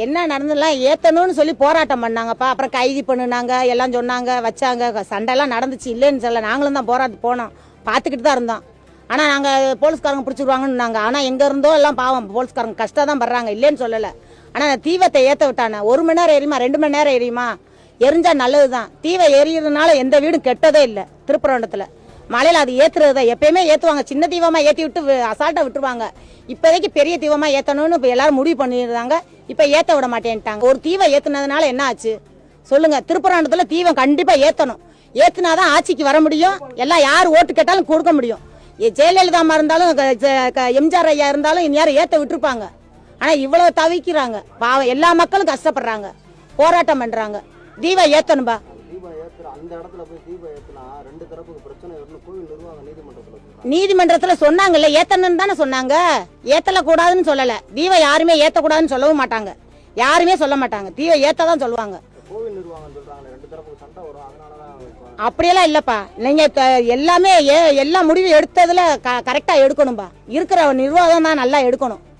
என்ன நடந்ததுலாம் ஏற்றணும்னு சொல்லி போராட்டம் பண்ணாங்கப்பா. அப்புறம் கைது பண்ணுனாங்க, எல்லாம் சொன்னாங்க, வச்சாங்க. சண்டைலாம் நடந்துச்சு, இல்லைன்னு சொல்ல. நாங்களும் தான் போராட்டம் போனோம், பார்த்துக்கிட்டு தான் இருந்தோம். ஆனால் நாங்கள் போலீஸ்காரங்க பிடிச்சிருவாங்கன்னாங்க. ஆனால் எங்கே இருந்தோ எல்லாம் பாவம் போலீஸ்காரங்க கஷ்டம் தான் படுறாங்க, இல்லைன்னு சொல்லலை. ஆனால் அந்த தீவத்தை ஏற்ற விட்டானே 1 மணி நேரம் எரியுமா 2 மணி நேரம் எரியுமா? எரிஞ்சா நல்லது தான். தீவை எரியறதுனால எந்த வீடும் கெட்டதே இல்லை திருப்பரங்குன்றத்தில். மழையில் அது ஏற்றுறது தான். எப்பயுமே ஏற்றுவாங்க, சின்ன தீவமாக ஏற்றி விட்டு அசால்ட்டாக விட்டுருவாங்க. இப்போதைக்கு பெரிய தீவமாக ஏற்றணும்னு இப்போ எல்லாரும் முடிவு பண்ணிடுறாங்க. இப்போ ஏற்ற விட மாட்டேன்ட்டாங்க. ஒரு தீவை ஏற்றுனதுனால என்ன ஆச்சு சொல்லுங்கள்? திருப்பரங்குன்றத்தில் தீவம் கண்டிப்பாக ஏற்றணும். ஏற்றுனாதான் ஆட்சிக்கு வர முடியும். எல்லாம் யார் ஓட்டு கேட்டாலும் கொடுக்க முடியும். ஜெயலலிதா அம்மா இருந்தாலும் எம்ஜிஆர் ஐயா இருந்தாலும் இந்நேரம் ஏற்ற விட்டுருப்பாங்க. ஆனால் இவ்வளோ தவிக்கிறாங்க பாவம். எல்லா மக்களும் கஷ்டப்படுறாங்க, போராட்டம் பண்ணுறாங்க. தீபம் ஏற்றணும்பா. நீதிமன்றத்தில் சொன்னாங்கல்ல, ஏத்தணும்னு தானே சொன்னாங்க. ஏத்தல கூடாதுன்னு சொல்லல. தீவை யாருமே ஏத்தக்கூடாதுன்னு சொல்லவும் மாட்டாங்க, யாருமே சொல்ல மாட்டாங்க. தீவை ஏத்ததான் சொல்லுவாங்க. அப்படியெல்லாம் இல்லப்பா. நீங்க எல்லாமே எல்லா முடிவும் எடுத்ததுல கரெக்டா எடுக்கணும்பா. இருக்கிற நிர்வாகம் தான் நல்லா எடுக்கணும்.